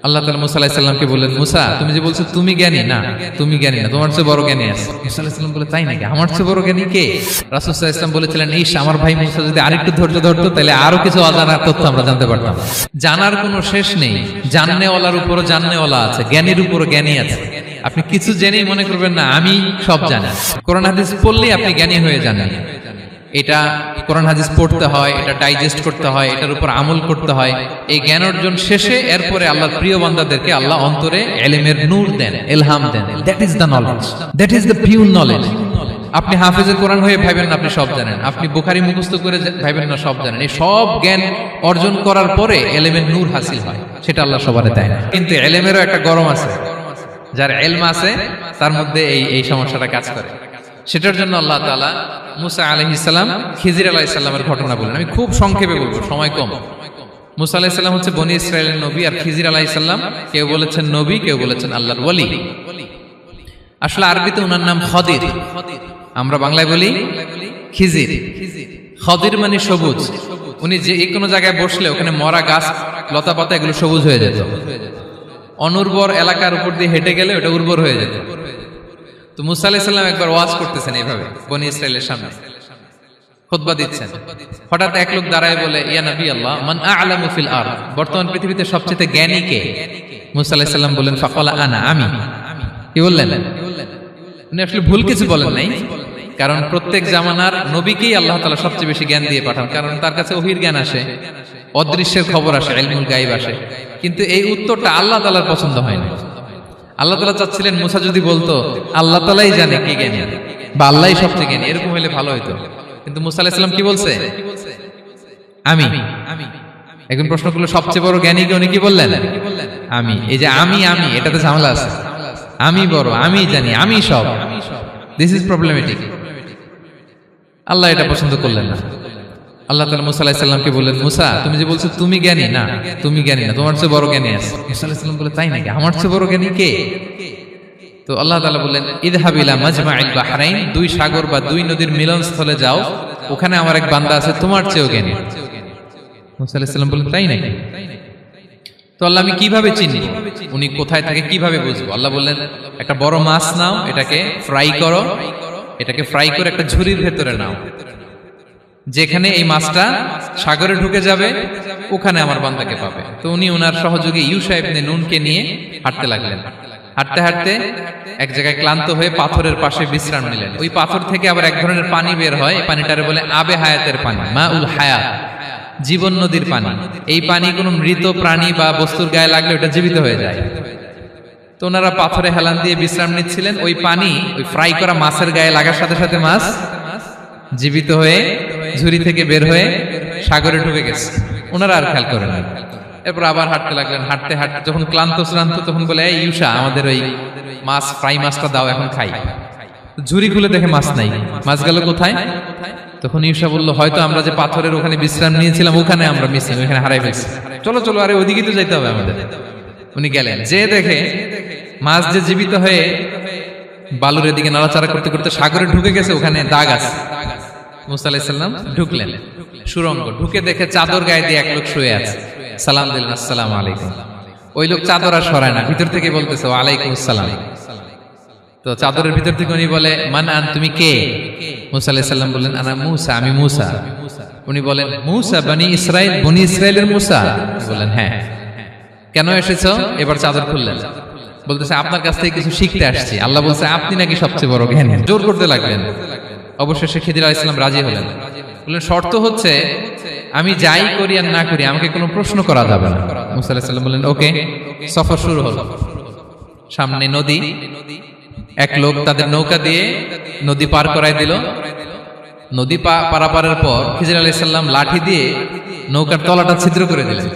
আল্লাহ তাআলা মুসা আলাইহিস সালামকে বললেন, মুসা তুমি যে বলছো তুমি জ্ঞানী, না তুমি জ্ঞানী না, তোমার চেয়ে বড় জ্ঞানী আছে। মুসা আলাইহিস সালাম বলে, তাই নাকি? আমার চেয়ে বড় জ্ঞানী কে? রাসূল সাল্লাল্লাহু আলাইহি ওয়াসাল্লাম বলেছিলেন, ইস আমার ভাই মুসা যদি আরেকটু ধৈর্য ধরতো তাহলে আরো কিছু অজানা তথ্য আমরা জানতে পারতাম। জানার কোনো শেষ নেই, জাননেওয়ালার উপরও জাননেওয়ালা আছে, জ্ঞানীর উপরও জ্ঞানী আছে। আপনি কিছু জেনেই মনে করবেন না আমি সব জানি। কোরআন হাদিস পড়লেই আপনি জ্ঞানী হয়ে যান। এটা কোরআন হাদিস পড়তে হয়, এটা ডাইজেস্ট করতে হয়, এটার উপর আমল করতে হয়। এই জ্ঞান অর্জন শেষে এরপরে আল্লাহর প্রিয় বান্দাদেরকে আল্লাহ অন্তরে ইলমের নূর দেন, ইলহাম দেন। That is the knowledge, that is the pure knowledge. আপনি হাফেজের কোরআন হয়ে ভাবেন না আপনি সব জানেন, আপনি বুখারী মুখস্থ করে ভাবেন না সব জানেন। এই সব জ্ঞান অর্জন করার পরে ইলমের নূর হাসিল হয়, সেটা আল্লাহ সবারে দেয় না। কিন্তু ইলমেরও একটা গরম আছে, যার ইলম আছে তার মধ্যে এই সমস্যাটা কাজ করে। সেটার জন্য আল্লাহ তাআলা মুসা আলাইহিস সালাম, খিজির আলাইহিস সালামের ঘটনা বলেন। আমি খুব সংক্ষেপে বলবো, সময় কম। মুসা আলাইহিস সালাম হচ্ছে বনি ইসরাইলের নবী, আর খিজির আলাইহিস সালাম কেউ বলেছেন নবী, কেউ বলেছেন আল্লাহর ওলি। আসলে আরবিতে ওনার নাম খদির, আমরা বাংলায় বলি খিজির। খদির মানে সবুজ। উনি যে কোনো জায়গায় বসলে ওখানে মরা গাছ লতা পাতা এগুলো সবুজ হয়ে যেত। অনুর্বর এলাকার উপর দিয়ে হেঁটে গেলে ওটা উর্বর হয়ে যেত। তো মুসা আলাইহিস সালাম একবার ওয়াজ করতেছেন এইভাবে বনি ইসরাইলের সামনে, খুতবা দিচ্ছেন। হঠাৎ এক লোক দাঁড়ায় বলে, ইয়া নবী আল্লাহ, মান আ'লামু ফিল আরদ, বর্তমান পৃথিবীতে সবচেয়ে জ্ঞানী কে? মুসা আলাইহিস সালাম বলেন, ফাকালা আনা, আমি। কি বললেন? উনি আসলে ভুল কিছু বলেন নাই, কারণ প্রত্যেক জামানার নবীকেই আল্লাহ তাআলা সবচেয়ে বেশি জ্ঞান দিয়ে পাঠান, কারণ তার কাছে ওহীর জ্ঞান আসে, অদৃশ্যের খবর আসে, ইলমুল গায়ব আসে। কিন্তু এই উত্তরটা আল্লাহ তাআলার পছন্দ হয় না। আল্লাহ তাআলা চাচ্ছিলেন মুসা যদি বলতো আল্লাহ তাআলাই জানে কে জ্ঞানী বা আল্লাহই সবচেয়ে জ্ঞানী, এরকম হলে ভালো হতো। কিন্তু মুসা আলাইহিস সালাম কি বলছে? আমি। এখন প্রশ্ন করলো সবচেয়ে বড় জ্ঞানী কে? উনি কি বললেন? আমি। এই যে আমি এটাতে ঝামেলা আছে। আমি বড়, আমি জানি, আমি সব। This is problematic. আল্লাহ এটা পছন্দ করলেন না। আল্লাহ তাআলা মুসা আলাইহিস সালামকে বললেন, মুসা তুমি যে বলছো তুমি জ্ঞানী, না তুমি জ্ঞানী না, তোমার চেয়ে বড় জ্ঞানী আছে। মুসা আলাইহিস সালাম বলে, তাই নাকি? আমার চেয়ে বড় জ্ঞানী কে? তো আল্লাহ তাআলা বললেন, ইযহাব ইলা মাজমাইল বাহরাইন, দুই সাগর বা দুই নদীর মিলনস্থলে যাও, ওখানে আমার এক বান্দা আছে তোমার চেয়েও জ্ঞানী। মুসা আলাইহিস সালাম বললেন, তাই নাকি? তো আল্লাহ আমি কিভাবে চিনি উনি কোথায় থাকে, কিভাবে বুঝবো? আল্লাহ বললেন, একটা বড় মাছ নাও, এটাকে ফ্রাই করো, এটাকে ফ্রাই করে একটা ঝুড়ির ভেতরে নাও, যেখানে এই মাছটা সাগরে ঢুকে যাবে ওখানে আমার বান্দাকে পাবে। তো উনি ওনার সহযোগী ইউশা ইবনে নুনকে নিয়ে হাঁটতে লাগলেন। হাঁটতে হাঁটতে এক জায়গায় ক্লান্ত হয়ে পাথরের পাশে বিশ্রাম নিলেন। ওই পাথর থেকে আবার এক ধরনের পানি বের হয়, এই পানিটারে বলে আবে হায়াতের পানি, মাউল হায়াত, জীবন নদীর পানি। এই পানি কোনো মৃত প্রাণী বা বস্তুর গায়ে লাগলে ওটা জীবিত হয়ে যায়। তো ওনারা পাথরে হেলান দিয়ে বিশ্রাম নিচ্ছিলেন। ওই পানি ওই ফ্রাই করা মাছের গায়ে লাগার সাথে সাথে মাছ জীবিত হয়ে ঝুড়ি থেকে বের হয়ে সাগরে ঢুকে গেছে। ওনারা আর খেয়াল করেন না। এরপর আবার হাঁটতে লাগলেন। হাঁটতে হাঁটতে যখন ক্লান্ত শ্রান্ত, তখন বলে, এই ইউশা, আমাদের ওই মাছ ফ্রাই মাছটা দাও, এখন খাই। ঝুড়ি খুলে দেখে মাছ নাই। মাছ গেল কোথায়? তখন ইউশা বলল, হয়তো আমরা যে পাথরের ওখানে বিশ্রাম নিয়েছিলাম ওখানে আমরা মিসিং, ওখানে হারাই ফেলছি। চলো চলো, আরে ওইদিকে তো যাইতে হবে আমাদের। উনি গেলেন, যে দেখে মাছ যে জীবিত হয়ে বালুর এদিকে নাড়াচাড়া করতে করতে সাগরে ঢুকে গেছে, ওখানে দাগ আছে। মুসা আলাইহিস সালাম ঢুকলেন সুরঙ্গ, ঢুকে দেখে চাদর গায়ে দিয়ে এক লোক শুয়ে আছে। সালাম দিলেন, আসসালামু আলাইকুম। ওই লোক চাদর আর সরায় না, ভিতর থেকে বলতেছে, ওয়ালাইকুম আসসালাম। তো চাদরের ভিতর থেকে উনি বলে, মান আন, তুমি কে? মুসা আলাইহিস সালাম বললেন, আনা মুসা, আমি মুসা। উনি বলেন, মুসা বনি ইসরাইল, বনি ইসরাইলের মুসা? বললেন, হ্যাঁ। কেন এসেছো? এবার চাদর খুললেন, বলতেছে, আপনার কাছ থেকে কিছু শিখতে আসছি। আল্লাহ বলছে আপনি নাকি সবচেয়ে বড় জ্ঞানী। জোর করতে লাগলেন। অবশেষে খিদির আলাইহিস সালাম রাজি হলেন। বললেন, শর্ত হচ্ছে আমি যাই করি আর না করি আমাকে কোনো প্রশ্ন করা যাবে না। মুসা আলাইহিস সালাম বললেন, ওকে। সফর শুরু হলো। সামনে নদী, এক লোক তাদের নৌকা দিয়ে নদী পার করায় দিল। নদী পারাপারের পর খিজির আলাইহিস সালাম লাঠি দিয়ে নৌকার তলাটা ছিদ্র করে দিলেন।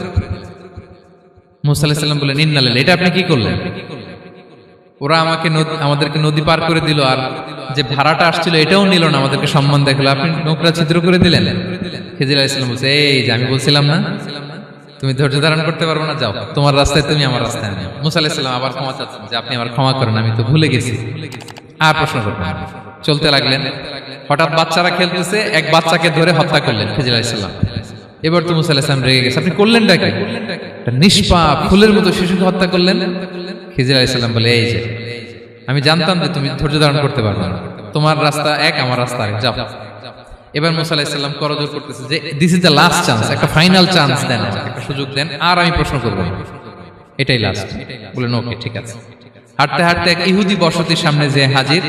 মুসা আলাইহিস সালাম বললেন, ইন্না লিল্লাহি, এটা আপনি কি করলেন? ওরা আমাদেরকে নদী পার করে দিল, আর যে ভাড়াটা আসছিল এটাও নিল না, আমাদেরকে সম্মান দেখালো, আপনি নৌকা ছিদ্র করে দিলেন। খিজির আলাইহিস সালাম বলছে, এই যে আমি বলছিলাম না তুমি ধৈর্য ধারণ করতে পারবো না, যাও তোমার রাস্তায় তুমি, আমার রাস্তায় আমি। মুসা আলাইহিস সালাম আবার ক্ষমা চাচ্ছেন যে আপনি আমার ক্ষমা করেন, আমি তো ভুলে গেছি, আর প্রশ্ন করবেন না। চলতে লাগলেন। হঠাৎ বাচ্চারা খেলতেছে, এক বাচ্চাকে ধরে হত্যা করলেন খিজির আলাইহিস সালাম। এবার তো মুসা আলাইহিস সালাম রেগে গেছে, আপনি করলেনটা কি? একটা নিষ্পাপ ফুলের মতো শিশুকে হত্যা করলেন। খিজির আলাইহিস সালাম বলে, এই যে আমি জানতাম যে তুমি ধৈর্য ধারণ করতে পারবে না, তোমার রাস্তা এক, আমার রাস্তা আরেক, যাও। এবার মুসা আলাইহিস সালাম করজোর করতেছে যে this is the last chance, একটা ফাইনাল চান্স দেন, একটা সুযোগ দেন, আর আমি প্রশ্ন করব না, এটাই লাস্ট। বলেন ওকে ঠিক আছে। হাঁটতে হাঁটতে এক ইহুদি বসতির সামনে যে হাজির,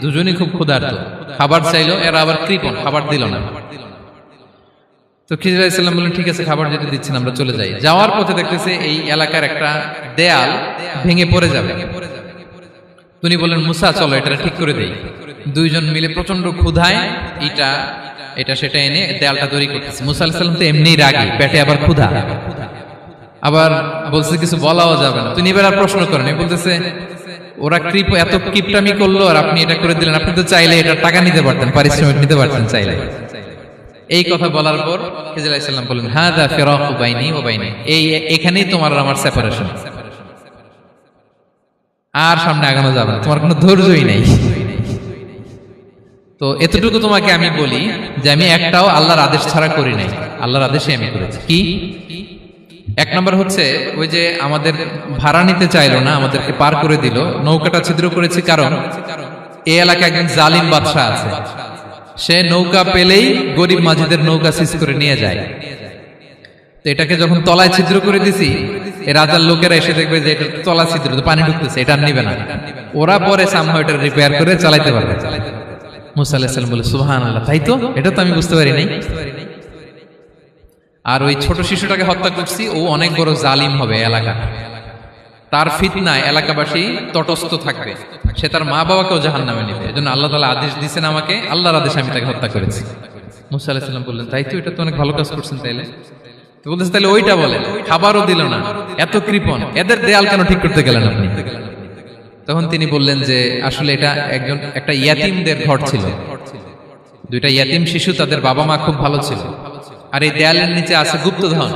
দুজনই খুব ক্ষুধার্ত, খাবার চাইলো, এরা আবার কৃপণ, খাবার দিল না। তো খিজির আলাইহিস সালাম বললেন ঠিক আছে, খাবার যেতে দিচ্ছেন, আমরা চলে যাই। যাওয়ার পথে দেখতেছে এই এলাকার একটা দেয়াল ভেঙে পড়ে যাবে। তিনি বললেন মুসা চলো এটা ঠিক করে দেই। দুইজন মিলে প্রচন্ড ক্ষুধায় এটা সেটা এনে দেয়ালটা তৈরি করতেছে। মুসা আলাইহিস সালাম তো এমনিই রাগী, পেটে আবার ক্ষুধা, আবার বলছে কিছু বলাও যাবে না। তিনি এবার আর প্রশ্ন করেন, বলতেছে ওরা এত কিপটামি করলো আর আপনি এটা করে দিলেন, আপনি তো চাইলে এটা টাকা নিতে পারতেন, পারিশ্রমিক নিতে পারতেন চাইলে। এই কথা বলার পর খিজির আলাইহিস সালাম বললেন হাদা ফিরাকু বাইনি ওয়া বাইনি, এখানেই তোমার আর আমার সেপারেশন, আর সামনে আগানো যাবে না, তোমার কোনো ধৈর্যই নাই। তো এতটুকু তোমাকে আমি বলি যে আমি একটাও আল্লাহর আদেশ ছাড়া করি নাই, আল্লাহর আদেশে আমি করেছি। কি? এক নম্বর হচ্ছে ওই যে আমাদের ভাড়া নিতে চাইলো না, আমাদেরকে পার করে দিল, নৌকাটা ছিদ্র করেছি কারণ এই এলাকায় একজন জালিম বাদশা আছে, সে নৌকা পেলেই গরিব মাঝিদের নৌকা সিজ করে নিয়ে যায়। তো এটাকে যখন তলায় ছিদ্র করে দিছি, এই রাজার লোকেরা এসে দেখবে যে এটা তলা ছিদ্র, তো পানি ঢুকতেছে, এটা নিবে না, ওরা পরে সামহাও এটা রিপেয়ার করে চালাইতে পারবে। মুসা আলাইহিস সালাম বলে সুবহানাল্লাহ, তাই তো, এটা তো আমি বুঝতে পারি নাই। আর ওই ছোট শিশুটাকে হত্যা করছি, ও অনেক বড় জালিম হবে এলাকা, তার ফিতনায় এলাকাবাসী তটস্থ থাকবে, সে তার মা বাবাকেও জাহান্নামে নেবে, এজন্য আল্লাহ তাআলা আদেশ দিয়েছেন আমাকে, আল্লাহর আদেশে আমি তাকে হত্যা করেছি। মুসা আলাইহিস সালাম বললেন তাই তো, এটা তো অনেক ভালো কাজ করছেন। তাইলে তো বলতেছে তাহলে ওইটা বলেন, খাবারও দিল না, এত কৃপণ, এদের দেয়াল কেন ঠিক করতে গেলেন আপনি? তখন তিনি বললেন যে আসলে এটা একটা ইয়াতিমদের ঘর ছিল, দুইটা ইয়াতিম শিশু, তাদের বাবা মা খুব ভালো ছিল, আর এই দেয়ালের নিচে আছে গুপ্তধন,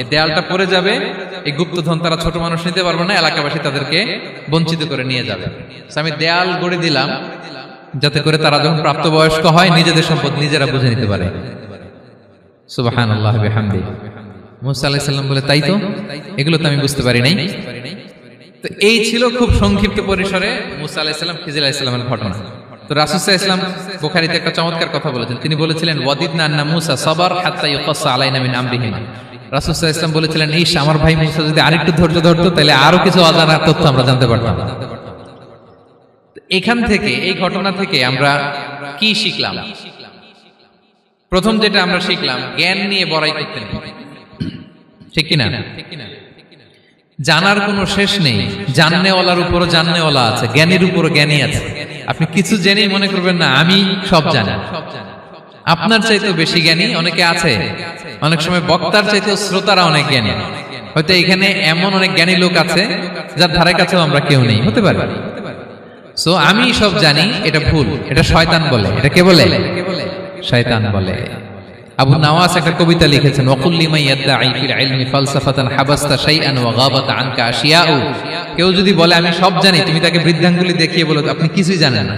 এই দেয়ালটা পড়ে যাবে, এই গুপ্তধন তারা ছোট মানুষ নিতে পারবে না, এলাকাবাসী তাদেরকে বঞ্চিত করে নিয়ে যাবে। আমি দেয়াল গড়ে দিলাম যাতে করে তারা যখন প্রাপ্তবয়স্ক হয় নিজেদের সম্পদ নিজেরা বুঝে নিতে পারে। সুবহানাল্লাহ বিহামদিহি। মুসা আলাইহিস সালাম বলে তাই তো, এগুলো তো আমি বুঝতে পারি নাই। তো এই ছিল খুব সংক্ষিপ্ত পরিসরে মুসা আলাইহিস সালাম খিজির আলাইহিস সালামের ঘটনা। তো রাসূল সাল্লাল্লাহু আলাইহি ওয়াসাল্লাম বুখারীতে একটা চমৎকার কথা বলেছেন, তিনি বলেছিলেন ওয়াদিদনা আন্না মুসা সাবার হাত্তা ইউকাসসা আলাইনা মিন আমরিহিমা। রাসূল সাল্লাল্লাহু আলাইহি ওয়াসাল্লাম বলেছিলেন ইস, আমার ভাই মুসা যদি আরেকটু ধৈর্য ধরতো তাহলে আরো কিছু অজানা তথ্য আমরা জানতে পারতাম। এখান থেকে, এই ঘটনা থেকে আমরা কি শিখলাম? প্রথম যেটা আমরা শিখলাম, জ্ঞান নিয়ে বড়াই করতে নেই, ঠিক কিনা? জানার কোনো শেষ নেই, জাননেওয়ালার উপরও জাননেওয়ালা আছে, জ্ঞানীর উপরও জ্ঞানী আছে। আপনি কিছু জেনেই মনে করবেন না আমি সব জানি, আপনার চাইতেও বেশি জ্ঞানী অনেকে আছে। অনেক সময় বক্তার চাইতেও শ্রোতারা অনেক জ্ঞানী। হয়তো এখানে এমন অনেক জ্ঞানী লোক আছে যার ধারে কাছেও আমরা কেউ নেই, হতে পারে। সো আমি সব জানি, এটা ভুল, এটা শয়তান বলে। এটা কে বলে? শয়তান বলে। আবু নাওয়াস একটা কবিতা লিখেছেন, ওয়াকুল লিমান ইয়াদঈ ফিল ইলমি ফালসাফাতান হাবাসতা শাইআন ওয়া গাবাত আনকা আশিয়াউ। কেউ যদি বলে আমি সব জানি, তুমি তাকে বৃদ্ধাঙ্গুলি দেখিয়ে বলো আপনি কিছুই জানেন না,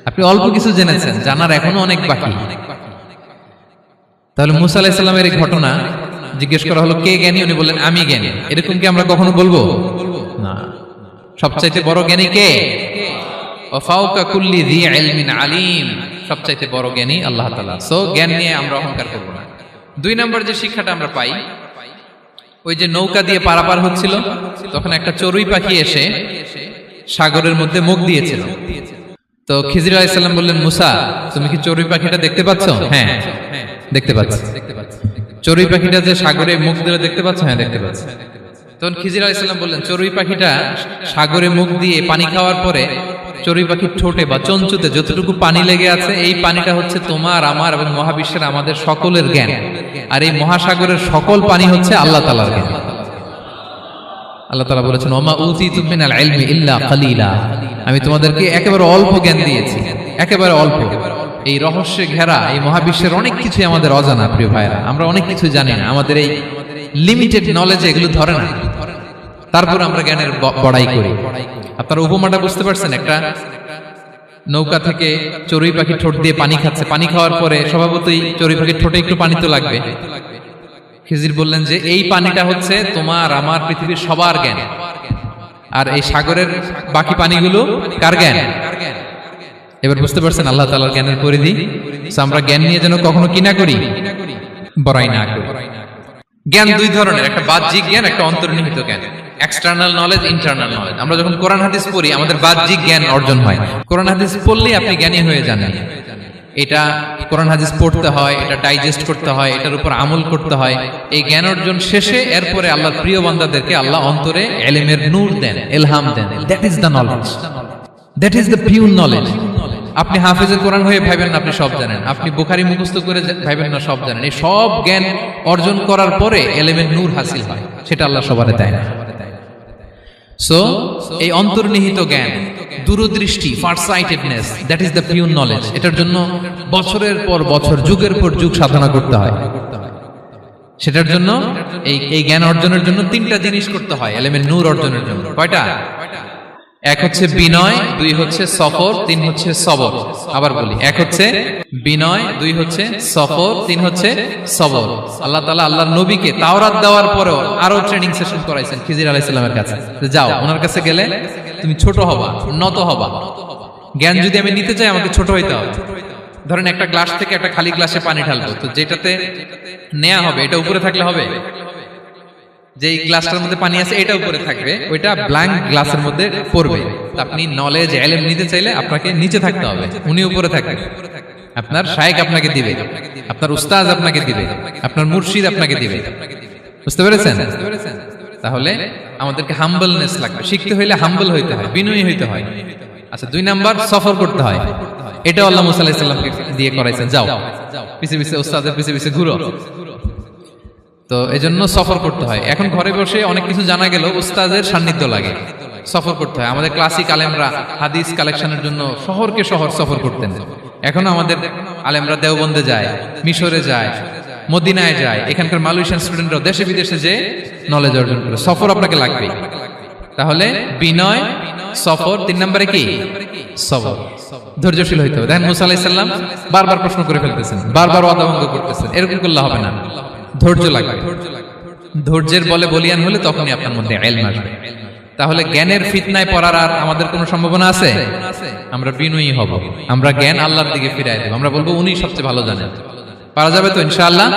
আপনি অল্প কিছু জেনেছেন, জানার এখনো অনেক বাকি। তাহলে মুসা আলাইহিস সালামের এই ঘটনা জিজ্ঞেস করা হলো কে জ্ঞানী, উনি বললেন আমি জ্ঞানী। এরকম কি আমরা কখনো বলবো? না। সবচাইতে বড় জ্ঞানী কে? ওয়া ফাওকা কুল্লি যী ইলমিন আলিম। সবচাইতে বড় জ্ঞানী আল্লাহ তাআলা। সো জ্ঞান নিয়ে আমরা অহংকার করব না। দুই নম্বর যে শিক্ষাটা আমরা পাই, ওই যে নৌকা দিয়ে পারাপার হচ্ছিল, তখন একটা চড়ুই পাখি এসে সাগরের মধ্যে মুখ দিয়েছিল। তো খিজির আলাইহিস সালাম বললেন মুসা, তুমি কি চড়ুই পাখিটা দেখতে পাচ্ছ? হ্যাঁ দেখতে পাচ্ছি। চড়ুই পাখিটা যে সাগরে মুখ দিলে দেখতে পাচ্ছ? হ্যাঁ দেখতে পাচ্ছি। তখন খিজির আলাইহিস সালাম বললেন চড়ুই পাখিটা সাগরে মুখ দিয়ে পানি খাওয়ার পরে চড়ুই পাখির ঠোঁটে বা চঞ্চুতে যতটুকু পানি লেগে আছে, এই পানিটা হচ্ছে তোমার, আমার এবং মহাবিশ্বের আমাদের সকলের জ্ঞান। আর এই মহাসাগরের সকল পানি হচ্ছে আল্লাহ তাআলার জ্ঞান। আল্লাহ তাআলা বলেছেন ওমা উতিতুম মিনাল ইলমি ইল্লা কালিলা। আমি তোমাদেরকে একেবারে অল্প জ্ঞান দিয়েছি, একেবারে অল্প। এই রহস্যে ঘেরা এই মহাবিশ্বের অনেক কিছু আমাদের অজানা। প্রিয় ভাইরা, আমরা অনেক কিছু জানি না, আমাদের এই লিমিটেড নলেজে এগুলো ধরে না, তারপর আমরা জ্ঞানের বড়াই করি। আপনারা উপমাটা বুঝতে পারছেন? একটা নৌকা থেকে চড়ুই পাখি ঠোঁট দিয়ে পানি খাচ্ছে, পানি খাওয়ার পরে স্বভাবতই চড়ুই পাখির ঠোঁটে একটু পানি তো লাগবে। খিজির বললেন যে এই পানিটা হচ্ছে তোমার আমার পৃথিবীর সবার জ্ঞান, আর এই সাগরের বাকি পানিগুলো কার জ্ঞান? এবার বুঝতে পারছেন আল্লাহ তাআলার জ্ঞানের পরিধি। আমরা জ্ঞান নিয়ে যেন কখনো কি না করি, বড়াই না করি। জ্ঞান দুই ধরনের, একটা বাহ্যিক জ্ঞান, একটা অন্তর্নিহিত জ্ঞান। External knowledge, internal knowledge. আমরা যখন কোরআন হাদিস পড়ি আমাদের বাহ্যিক জ্ঞান অর্জন হয়। কোরআন হাদিস পড়লেই আপনি জ্ঞানী হয়ে যান। এটা কোরআন হাদিস পড়তে হয়, এটা ডাইজেস্ট করতে হয়, এটার উপর আমল করতে হয়। এই জ্ঞান অর্জন শেষে এরপরে আল্লাহর প্রিয় বান্দাদেরকে আল্লাহ অন্তরে ইলমের নূর দেন, ইলহাম দেন। That is the knowledge, that is the pure knowledge. আপনি হাফেজে কোরআন হয়ে ভাবেন না আপনি সব জানেন, আপনি বুখারী মুখস্থ করে ভাবেন না সব জানেন। এই সব জ্ঞান অর্জন করার পরে ইলমের নূর হাসিল হয়, সেটা আল্লাহ সবারে দেয় না। সো এই অন্তর্নিহিত জ্ঞান, দূরদৃষ্টি, farsightedness, that is the pure knowledge. এটার জন্য বছরের পর বছর, যুগের পর যুগ সাধনা করতে হয়। সেটার জন্য এই জ্ঞান অর্জনের জন্য তিনটা জিনিস করতে হয় ইলমের নূর অর্জনের জন্য। কয়টা? এক হচ্ছে বিনয়, দুই হচ্ছে সফর, তিন হচ্ছে সবর। আবার বলি, এক হচ্ছে বিনয়, দুই হচ্ছে সফর, তিন হচ্ছে সবর। আল্লাহ তাআলা আল্লাহর নবীকে তাওরাত দেওয়ার পরেও আরো ট্রেনিং সেশন করাইছেন খিজির আলাইহিস সালামের কাছে। যাও, ওনার কাছে গেলে তুমি ছোট হবা, নত হবা। জ্ঞান যদি আমি নিতে চাই আমাকে ছোট হইতে হবে। ধরেন একটা গ্লাস থেকে একটা খালি গ্লাসে পানি ঢালবো, তো যেটাতে নেওয়া হবে এটা উপরে থাকলে হবে? যে গ্লাসটার মধ্যে পানি আছে এটা উপরে থাকবে, ওইটা ব্ল্যাঙ্ক গ্লাসের মধ্যে পড়বে। আপনি নলেজ ইলম নিতে চাইলে আপনাকে নিচে থাকতে হবে, উনি উপরে থাকবে। আপনার শায়েখ আপনাকে দিবে, আপনার উস্তাদ আপনাকে দিবে, আপনার মুর্শিদ আপনাকে দিবে। বুঝতে পেরেছেন? তাহলে আমাদেরকে হাম্বলনেস লাগবে। শিখতে হইলে হাম্বল হইতে হয়, বিনয়ী হইতে হয়। আচ্ছা, দুই নাম্বার সফর করতে হয়। এটা আল্লাহ মুসা আলাইহিস সালামকে দিয়ে করাইছেন, যাও পিছে পিছে উস্তাদের পিছে পিছে ঘুরো। তো এজন্য সফর করতে হয়। এখন ঘরে বসে অনেক কিছু জানা গেল, উস্তাদের সান্নিধ্য লাগে, সফর করতে হয়। আমাদের ক্লাসিক আলেমরা হাদিস কালেকশনের জন্য শহরকে শহর সফর করতেন। এখন আমাদের আলেমরা দেওবন্দে যায়, মিশরে যায়, মদিনায় যায়। এখানকার মালয়েশিয়ান স্টুডেন্টরা দেশে বিদেশে যে নলেজ অর্জন করে। সফর আপনাকে লাগবে। তাহলে বিনয়, সফর, তিন নম্বরে কি? সবর। ধৈর্যশীল হইতে হবে। দেখেন মুসা আলাইহিস সালাম বারবার প্রশ্ন করে ফেলতেছেন, বারবার ওয়াদা ভঙ্গ করতেছেন। এরকম করলে হবে না, ধৈর্য লাগবে। ধৈর্যের বলে বলিয়ান হলে তখনই আপনার মধ্যে ইলম আসবে। তাহলে জ্ঞানের ফিতনায় পড়ার আর আমাদের কোনো সম্ভাবনা আছে? আমরা বিনয়ী হব, আমরা জ্ঞান আল্লাহর দিকে ফিরাই দেব। আমরা বলবো উনি সবচেয়ে ভালো জানেন। পারা যাবে তো ইনশাআল্লাহ?